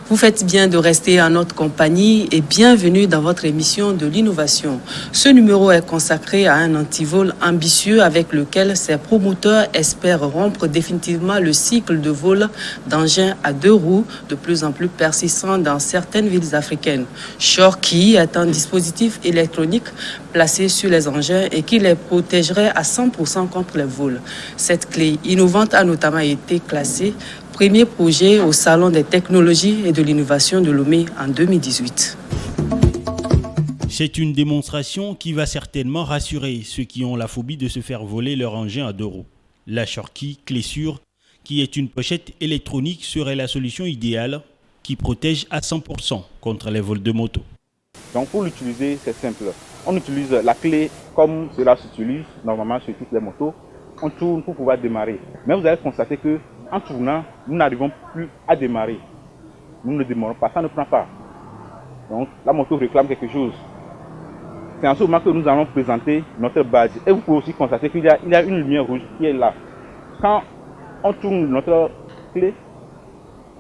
Vous faites bien de rester en notre compagnie et bienvenue dans votre émission de l'innovation. Ce numéro est consacré à un antivol ambitieux avec lequel ses promoteurs espèrent rompre définitivement le cycle de vol d'engins à 2 roues de plus en plus persistant dans certaines villes africaines. Shorky est un dispositif électronique placé sur les engins et qui les protégerait à 100% contre les vols. Cette clé innovante a notamment été classée premier projet au Salon des technologies et de l'innovation de Lomé en 2018. C'est une démonstration qui va certainement rassurer ceux qui ont la phobie de se faire voler leur engin à 2 roues. La Shorky clé sûre, qui est une pochette électronique, serait la solution idéale qui protège à 100% contre les vols de moto. Donc pour l'utiliser, c'est simple. On utilise la clé comme cela s'utilise normalement sur toutes les motos. On tourne pour pouvoir démarrer. Mais vous allez constater que en tournant, nous n'arrivons plus à démarrer. Nous ne démarrons pas, ça ne prend pas. Donc la moto réclame quelque chose. C'est en ce moment que nous allons présenter notre badge. Et vous pouvez aussi constater qu'il y a une lumière rouge qui est là. Quand on tourne notre clé,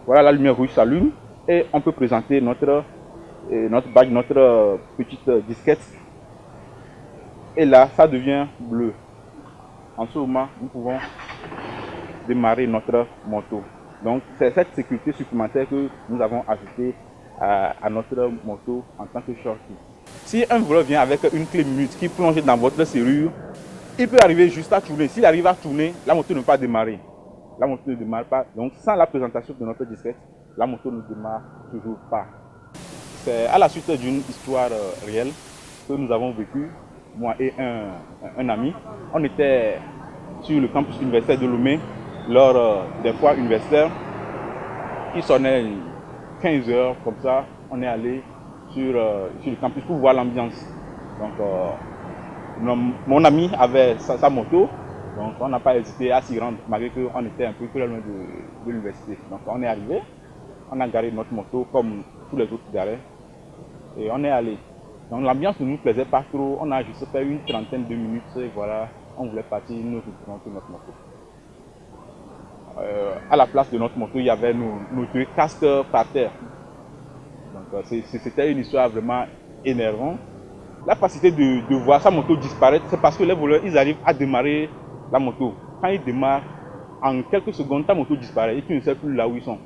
voilà, la lumière rouge s'allume et on peut présenter notre badge, notre petite disquette. Et là, ça devient bleu. En ce moment, nous pouvons démarrer notre moto. Donc c'est cette sécurité supplémentaire que nous avons ajoutée à notre moto en tant que Shorky. Si un voleur vient avec une clé mute qui plonge dans votre serrure, il peut arriver juste à tourner. S'il arrive à tourner, la moto ne peut pas démarrer. La moto ne démarre pas. Donc sans la présentation de notre disquette, la moto ne démarre toujours pas. C'est à la suite d'une histoire réelle que nous avons vécue, moi et un ami. On était sur le campus universitaire de Lomé lors des foires universitaires. Il sonnait 15 heures comme ça. On est allé sur le campus pour voir l'ambiance. Donc mon ami avait sa moto, donc on n'a pas hésité à s'y rendre malgré qu'on était un peu très loin de l'université. Donc on est arrivé, on a garé notre moto comme tous les autres garés et on est allé. Donc l'ambiance ne nous plaisait pas trop, on a juste fait une trentaine de minutes et voilà, on voulait partir, nous retournons sur notre moto. À la place de notre moto, il y avait nos 2 casques par terre. Donc c'était une histoire vraiment énervante. La facilité de voir sa moto disparaître, c'est parce que les voleurs, ils arrivent à démarrer la moto. Quand ils démarrent, en quelques secondes, ta moto disparaît et tu ne sais plus là où ils sont.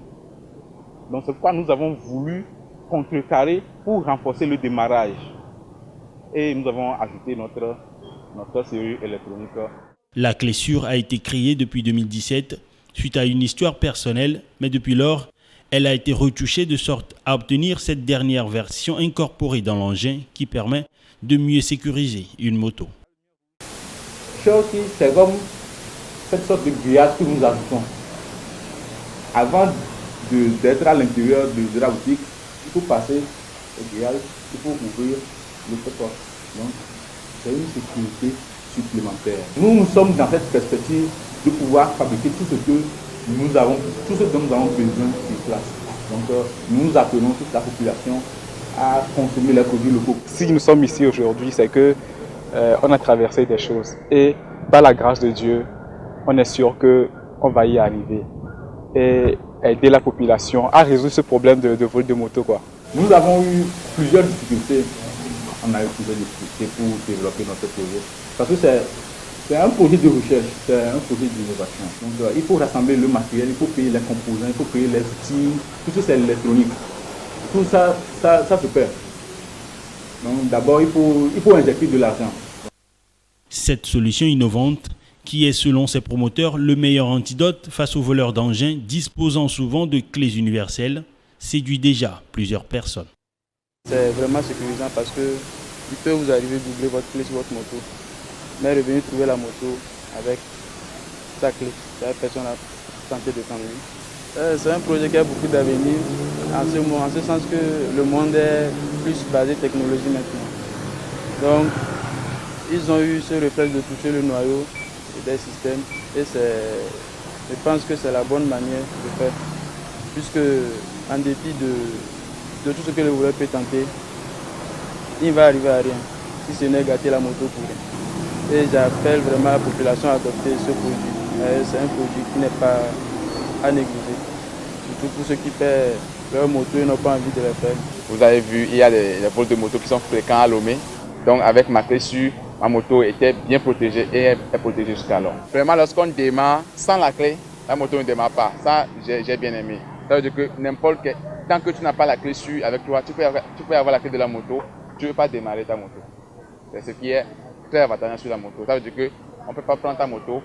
Donc c'est pourquoi nous avons voulu contrecarrer pour renforcer le démarrage. Et nous avons ajouté notre serrure électronique. La clé sûre a été créée depuis 2017 suite à une histoire personnelle, mais depuis lors, elle a été retouchée de sorte à obtenir cette dernière version incorporée dans l'engin qui permet de mieux sécuriser une moto. Shorky, c'est comme cette sorte de grillage que nous ajoutons. Avant d'être à l'intérieur de la boutique, il faut passer au grillage, il faut ouvrir l'autre porte. Donc, c'est une sécurité supplémentaire. Nous sommes dans cette perspective de pouvoir fabriquer tout ce dont nous avons besoin sur place. Donc nous appelons toute la population à consommer les produits locaux. Si nous sommes ici aujourd'hui, c'est que on a traversé des choses et par la grâce de Dieu, on est sûr qu'on va y arriver et aider la population à résoudre ce problème de vol de moto, quoi. Nous avons eu plusieurs difficultés. On a eu plusieurs difficultés pour développer notre projet. Parce que c'est un projet de recherche, c'est un projet d'innovation. Donc il faut rassembler le matériel, il faut payer les composants, il faut payer les outils, tout ça c'est l'électronique. Tout ça se perd. Donc d'abord il faut injecter de l'argent. Cette solution innovante, qui est selon ses promoteurs le meilleur antidote face aux voleurs d'engins disposant souvent de clés universelles, séduit déjà plusieurs personnes. C'est vraiment sécurisant parce que il peut vous arriver d'oublier votre clé sur votre moto, mais revenir trouver la moto avec sa clé. La personne a tenté de s'ennuyer. C'est un projet qui a beaucoup d'avenir en ce sens que le monde est plus basé technologie maintenant. Donc ils ont eu ce réflexe de toucher le noyau des systèmes et je pense que c'est la bonne manière de faire, puisque en dépit de tout ce que le voleur peut tenter, il ne va arriver à rien, si ce n'est gâter la moto pour rien. Et j'appelle vraiment la population à adopter ce produit. C'est un produit qui n'est pas à négliger, surtout pour ceux qui paient leurs motos, ils n'ont pas envie de les faire. Vous avez vu, il y a des vols de moto qui sont fréquents à Lomé. Donc avec ma clé sûre, ma moto était bien protégée et elle est protégée jusqu'alors. Vraiment, lorsqu'on démarre sans la clé, la moto ne démarre pas. Ça, j'ai bien aimé. Ça veut dire que n'importe quel... Tant que tu n'as pas la clé sûre avec toi, tu peux avoir la clé de la moto, tu ne veux pas démarrer ta moto. C'est ce qui est très avantageux sur la moto. Ça veut dire qu'on ne peut pas prendre ta moto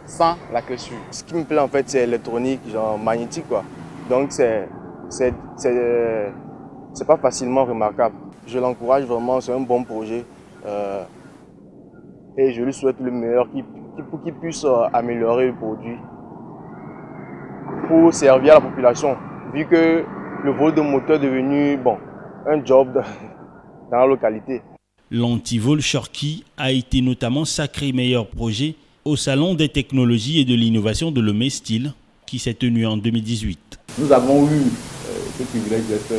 sans la clé sûre. Ce qui me plaît en fait, c'est l'électronique, genre magnétique quoi. Donc c'est pas facilement remarquable. Je l'encourage vraiment, c'est un bon projet. Et je lui souhaite le meilleur pour qu'il puisse améliorer le produit pour servir à la population. Vu que le vol de moto est devenu un job dans la localité. L'antivol Shorky a été notamment sacré meilleur projet au Salon des technologies et de l'innovation de Lomé Style qui s'est tenu en 2018. Nous avons eu ce privilège d'être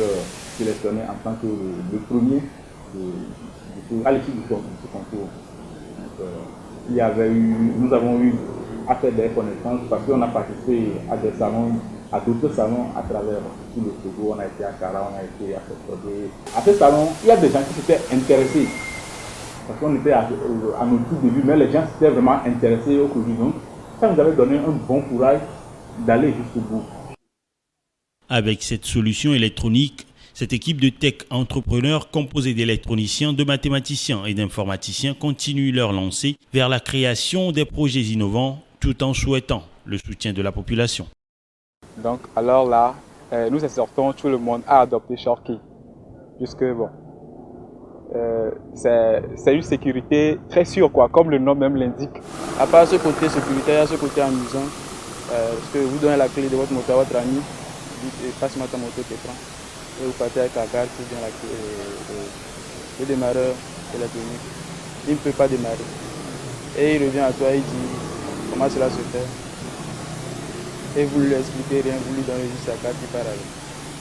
sélectionné en tant que le premier à l'issue de ce concours. Nous avons eu à faire des connaissances parce qu'on a participé à des salons, à d'autres salons à travers tout le Togo. On a été à Kara, on a été à Sotobé. À ce salon, il y a des gens qui s'étaient intéressés. Parce qu'on était à nos tout débuts, mais les gens s'étaient vraiment intéressés au produit. Donc, ça nous avait donné un bon courage d'aller jusqu'au bout. Avec cette solution électronique, cette équipe de tech entrepreneurs composée d'électroniciens, de mathématiciens et d'informaticiens continue leur lancée vers la création des projets innovants tout en souhaitant le soutien de la population. Donc alors là, nous exhortons tout le monde à adopter Shorky. Puisque c'est une sécurité très sûre, quoi, comme le nom même l'indique. À part ce côté sécuritaire, il y a ce côté amusant. Parce que vous donnez la clé de votre moto à votre ami, vous dites passe-moi ta moto, tu prends. Et vous partez avec la carte, ou bien la clé, le démarreur électronique. Il ne peut pas démarrer. Et il revient à toi et il dit comment cela se fait. Et vous ne lui expliquez rien, vous lui donnez juste la carte qui part avec.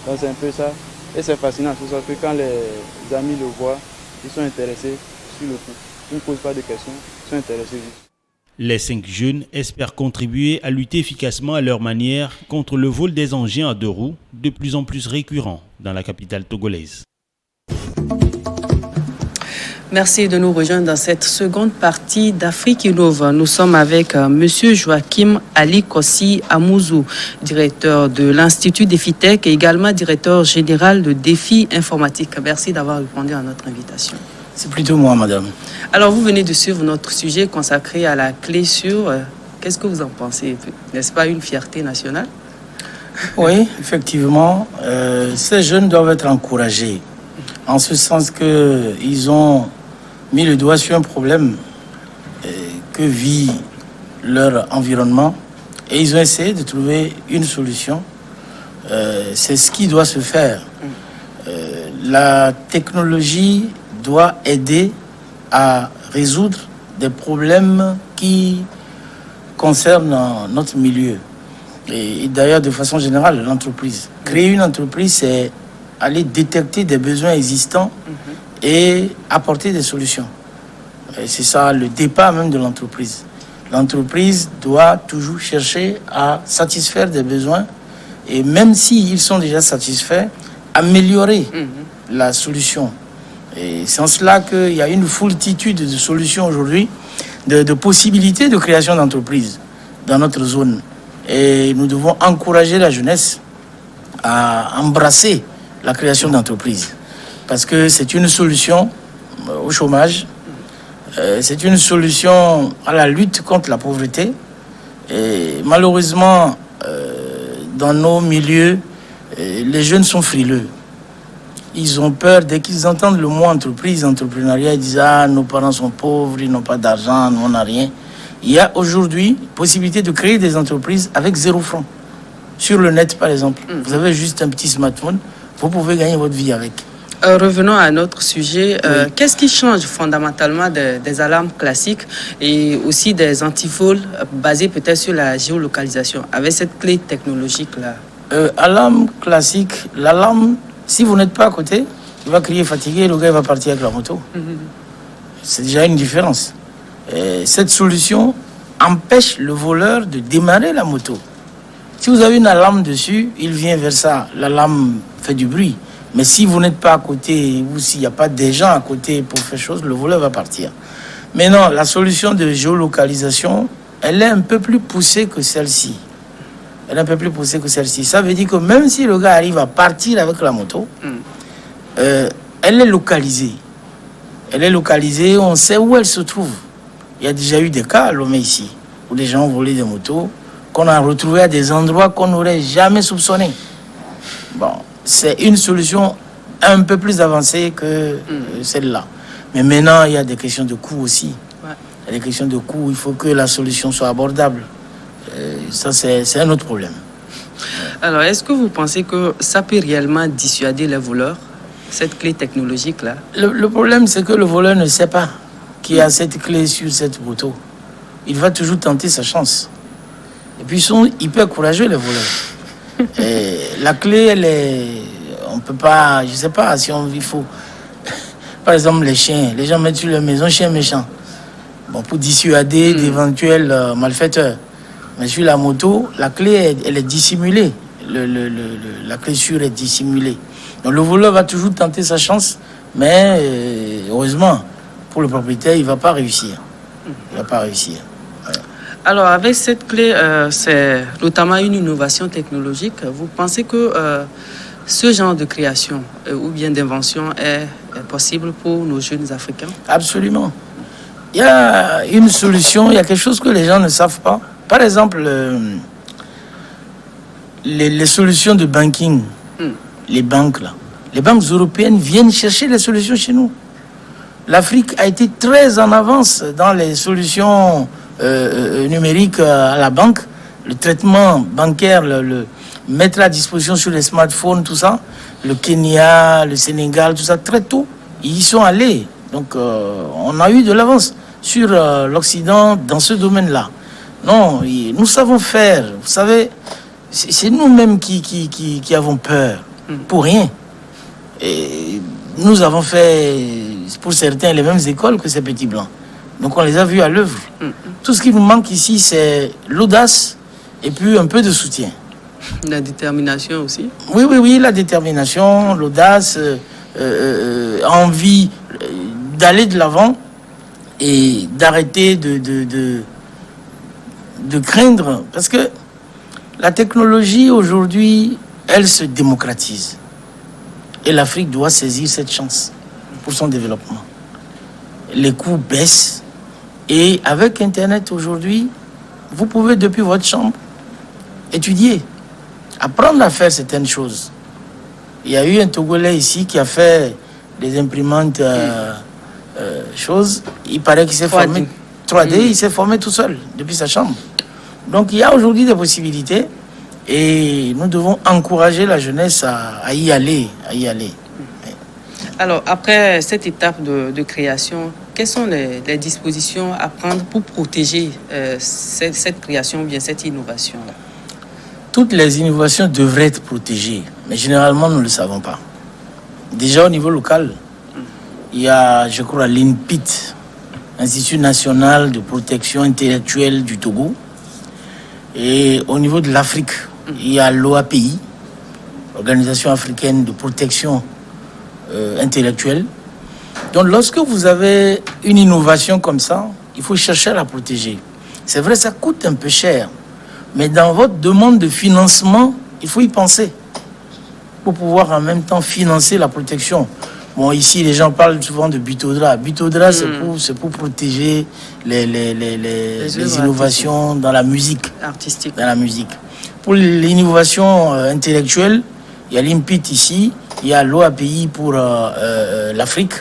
Donc c'est un peu ça. Et c'est fascinant, c'est ça que quand les amis le voient, ils sont intéressés sur le coup. Ils ne posent pas de questions, ils sont intéressés juste. Les 5 jeunes espèrent contribuer à lutter efficacement à leur manière contre le vol des engins à 2 roues, de plus en plus récurrent dans la capitale togolaise. Merci de nous rejoindre dans cette seconde partie d'Afrique Innove. Nous sommes avec M. Joachim Ali Kossi Amouzou, directeur de l'Institut DefiTech et également directeur général de Défi Informatique. Merci d'avoir répondu à notre invitation. C'est plutôt moi, madame. Alors, vous venez de suivre notre sujet consacré à la clé sûre. Qu'est-ce que vous en pensez? N'est-ce pas une fierté nationale? Oui, effectivement. Ces jeunes doivent être encouragés. En ce sens qu'ils ont mis le doigt sur un problème que vit leur environnement. Et ils ont essayé de trouver une solution. C'est ce qui doit se faire. La technologie doit aider à résoudre des problèmes qui concernent notre milieu. Et d'ailleurs, de façon générale, l'entreprise. Créer une entreprise, c'est aller détecter des besoins existants et apporter des solutions. Et c'est ça le départ même de l'entreprise. L'entreprise doit toujours chercher à satisfaire des besoins et même s'ils sont déjà satisfaits, améliorer la solution. Et c'est en cela qu'il y a une foultitude de solutions aujourd'hui, de possibilités de création d'entreprises dans notre zone. Et nous devons encourager la jeunesse à embrasser la création d'entreprises. Parce que c'est une solution au chômage, c'est une solution à la lutte contre la pauvreté. Et malheureusement, dans nos milieux, les jeunes sont frileux. Ils ont peur, dès qu'ils entendent le mot entreprise, entrepreneuriat, ils disent « Ah, nos parents sont pauvres, ils n'ont pas d'argent, nous on n'a rien ». Il y a aujourd'hui possibilité de créer des entreprises avec 0 franc. Sur le net, par exemple. Vous avez juste un petit smartphone, vous pouvez gagner votre vie avec. Revenons à notre sujet. Oui. Qu'est-ce qui change fondamentalement des alarmes classiques et aussi des antivols basés peut-être sur la géolocalisation avec cette clé technologique-là? Alarme classique, l'alarme, si vous n'êtes pas à côté, il va crier fatigué, le gars il va partir avec la moto. C'est déjà une différence. Cette solution empêche le voleur de démarrer la moto. Si vous avez une alarme dessus, il vient vers ça. L'alarme fait du bruit. Mais si vous n'êtes pas à côté ou s'il n'y a pas des gens à côté pour faire chose, le voleur va partir. Mais non, la solution de géolocalisation, elle est un peu plus poussée que celle-ci. Elle est un peu plus poussée que celle-ci. Ça veut dire que même si le gars arrive à partir avec la moto, elle est localisée. Elle est localisée, on sait où elle se trouve. Il y a déjà eu des cas à Lomé ici, où des gens ont volé des motos, qu'on a retrouvés à des endroits qu'on n'aurait jamais soupçonnés. Bon, c'est une solution un peu plus avancée que celle-là. Mais maintenant, il y a des questions de coût aussi. Ouais. Il y a des questions de coût, il faut que la solution soit abordable. Ça, c'est un autre problème. Alors, est-ce que vous pensez que ça peut réellement dissuader les voleurs, cette clé technologique-là? Le problème, c'est que le voleur ne sait pas qu'il y a cette clé sur cette moto. Il va toujours tenter sa chance. Et puis, ils sont hyper courageux, les voleurs. Et la clé, elle est... On peut pas... Je sais pas si il faut... Par exemple, les chiens. Les gens mettent sur leur maison chien méchant. Bon, pour dissuader d'éventuels malfaiteurs. Mais sur la moto, la clé, elle est dissimulée. La clé sûre est dissimulée. Donc le voleur va toujours tenter sa chance, mais heureusement, pour le propriétaire, il ne va pas réussir. Il va pas réussir. Ouais. Alors, avec cette clé, c'est notamment une innovation technologique. Vous pensez que ce genre de création ou bien d'invention est possible pour nos jeunes Africains? Absolument. Il y a une solution, il y a quelque chose que les gens ne savent pas. Par exemple, les solutions de banking, les banques là, les banques européennes viennent chercher les solutions chez nous. L'Afrique a été très en avance dans les solutions numériques à la banque, le traitement bancaire, le mettre à disposition sur les smartphones, tout ça. Le Kenya, le Sénégal, tout ça, très tôt, ils y sont allés. Donc, on a eu de l'avance sur l'Occident dans ce domaine-là. Non, nous savons faire. Vous savez, c'est nous-mêmes qui avons peur. Pour rien. Et nous avons fait, pour certains, les mêmes écoles que ces petits blancs. Donc on les a vus à l'œuvre. Tout ce qui nous manque ici, c'est l'audace et puis un peu de soutien. La détermination aussi. Oui, la détermination, l'audace, envie d'aller de l'avant et d'arrêter de craindre. Parce que la technologie aujourd'hui, elle se démocratise. Et l'Afrique doit saisir cette chance pour son développement. Les coûts baissent. Et avec Internet aujourd'hui, vous pouvez depuis votre chambre étudier, apprendre à faire certaines choses. Il y a eu un Togolais ici qui a fait des imprimantes choses. Il paraît qu'il s'est formé 3D, il s'est formé tout seul depuis sa chambre. Donc il y a aujourd'hui des possibilités. Et nous devons encourager la jeunesse à y aller. Alors, après cette étape de création, quelles sont les dispositions à prendre pour protéger cette création ou bien cette innovation-là? Toutes les innovations devraient être protégées, mais généralement, nous ne le savons pas. Déjà, au niveau local, il y a, je crois, l'INPIT, Institut national de protection intellectuelle du Togo. Et au niveau de l'Afrique, il y a l'OAPI, Organisation africaine de protection intellectuelle. Donc lorsque vous avez une innovation comme ça, il faut chercher à la protéger. C'est vrai, ça coûte un peu cher, mais dans votre demande de financement, il faut y penser pour pouvoir en même temps financer la protection. Bon, ici, les gens parlent souvent de Butodra. Butodra, c'est pour protéger les innovations dans la musique. Artistique. Dans la musique. Pour l'innovation intellectuelle, il y a l'INPIT ici, il y a l'OAPI pour l'Afrique.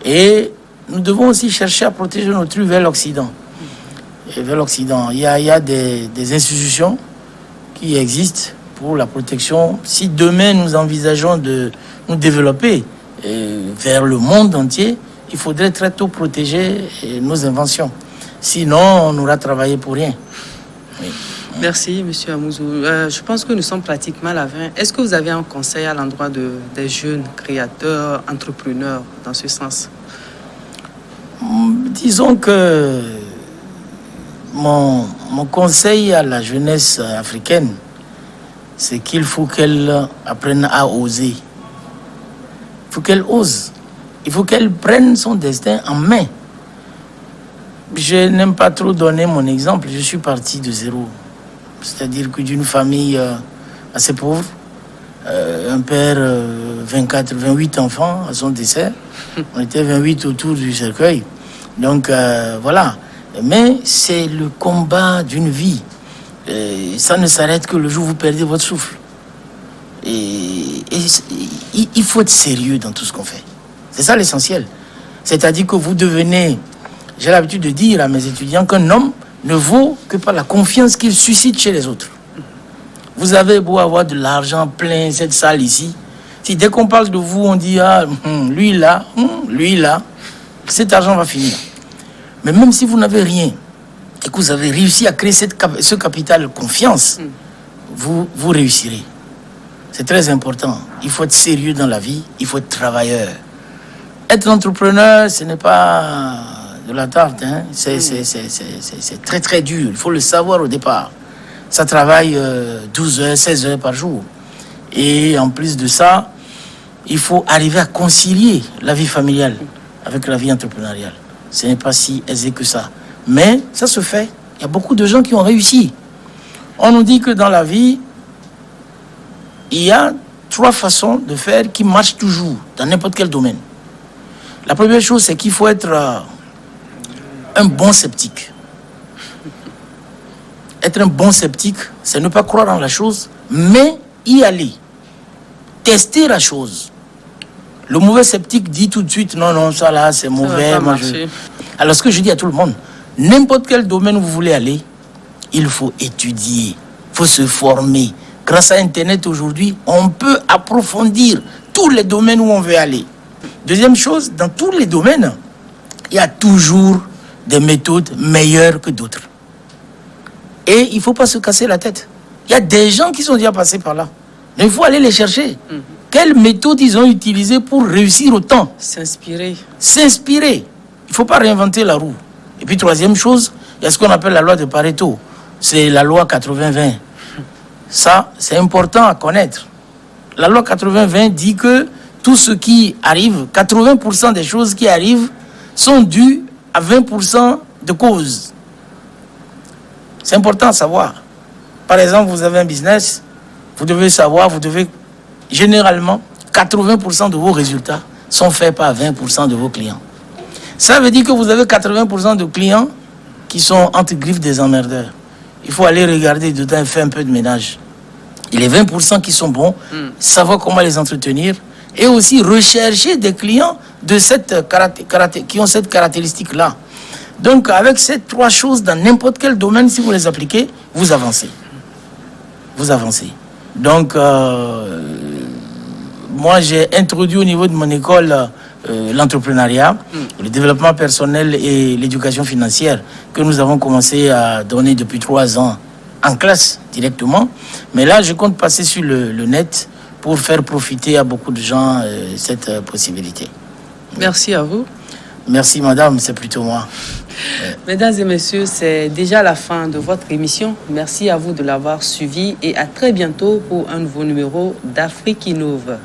Et nous devons aussi chercher à protéger notre rue vers l'Occident. Et vers l'Occident, il y a des institutions qui existent pour la protection. Si demain nous envisageons de nous développer vers le monde entier, il faudrait très tôt protéger nos inventions. Sinon, on aura travaillé pour rien. Oui. Merci, M. Amouzou. Je pense que nous sommes pratiquement à la fin. Est-ce que vous avez un conseil à l'endroit des jeunes créateurs, entrepreneurs, dans ce sens? Disons que mon conseil à la jeunesse africaine, c'est qu'il faut qu'elle apprenne à oser. Il faut qu'elle ose. Il faut qu'elle prenne son destin en main. Je n'aime pas trop donner mon exemple. Je suis parti de zéro. C'est-à-dire que d'une famille assez pauvre, un père, 28 enfants à son décès. On était 28 autour du cercueil. Donc voilà. Mais c'est le combat d'une vie. Ça ne s'arrête que le jour où vous perdez votre souffle. Et il faut être sérieux dans tout ce qu'on fait. C'est ça l'essentiel. C'est-à-dire que vous devenez, j'ai l'habitude de dire à mes étudiants qu'un homme ne vaut que par la confiance qu'il suscite chez les autres. Vous avez beau avoir de l'argent plein cette salle ici. Si dès qu'on parle de vous, on dit lui là, cet argent va finir. Mais même si vous n'avez rien et que vous avez réussi à créer ce capital confiance, vous réussirez. C'est très important. Il faut être sérieux dans la vie, il faut être travailleur. Être entrepreneur, ce n'est pas de la tarte. Hein. C'est très très dur. Il faut le savoir au départ. Ça travaille 12 heures, 16 heures par jour. Et en plus de ça, il faut arriver à concilier la vie familiale avec la vie entrepreneuriale. Ce n'est pas si aisé que ça. Mais ça se fait. Il y a beaucoup de gens qui ont réussi. On nous dit que dans la vie, il y a 3 façons de faire qui marchent toujours dans n'importe quel domaine. La première chose, c'est qu'il faut être un bon sceptique. Être un bon sceptique, c'est ne pas croire en la chose, mais y aller. Tester la chose. Le mauvais sceptique dit tout de suite, non, ça là, c'est mauvais. Alors ce que je dis à tout le monde, n'importe quel domaine où vous voulez aller, il faut étudier, il faut se former. Grâce à Internet aujourd'hui, on peut approfondir tous les domaines où on veut aller. Deuxième chose, dans tous les domaines, il y a toujours des méthodes meilleures que d'autres. Et il ne faut pas se casser la tête. Il y a des gens qui sont déjà passés par là. Mais il faut aller les chercher. Quelle méthode ils ont utilisée pour réussir autant? S'inspirer. S'inspirer. Il ne faut pas réinventer la roue. Et puis troisième chose, il y a ce qu'on appelle la loi de Pareto. C'est la loi 80-20. Ça, c'est important à connaître. La loi 80-20 dit que tout ce qui arrive, 80% des choses qui arrivent sont dues à 20% de causes. C'est important à savoir. Par exemple, vous avez un business, vous devez savoir, généralement, 80% de vos résultats sont faits par 20% de vos clients. Ça veut dire que vous avez 80% de clients qui sont entre griffes des emmerdeurs. Il faut aller regarder dedans et faire un peu de ménage. Et les 20% qui sont bons, savoir comment les entretenir et aussi rechercher des clients de qui ont cette caractéristique-là. Donc, avec ces 3 choses, dans n'importe quel domaine, si vous les appliquez, vous avancez. Vous avancez. Donc, moi, j'ai introduit au niveau de mon école l'entrepreneuriat, le développement personnel et l'éducation financière que nous avons commencé à donner depuis 3 ans en classe directement. Mais là, je compte passer sur le net pour faire profiter à beaucoup de gens cette possibilité. Merci à vous. Merci madame, c'est plutôt moi. Mesdames et messieurs, c'est déjà la fin de votre émission. Merci à vous de l'avoir suivi et à très bientôt pour un nouveau numéro d'Afrique Innove.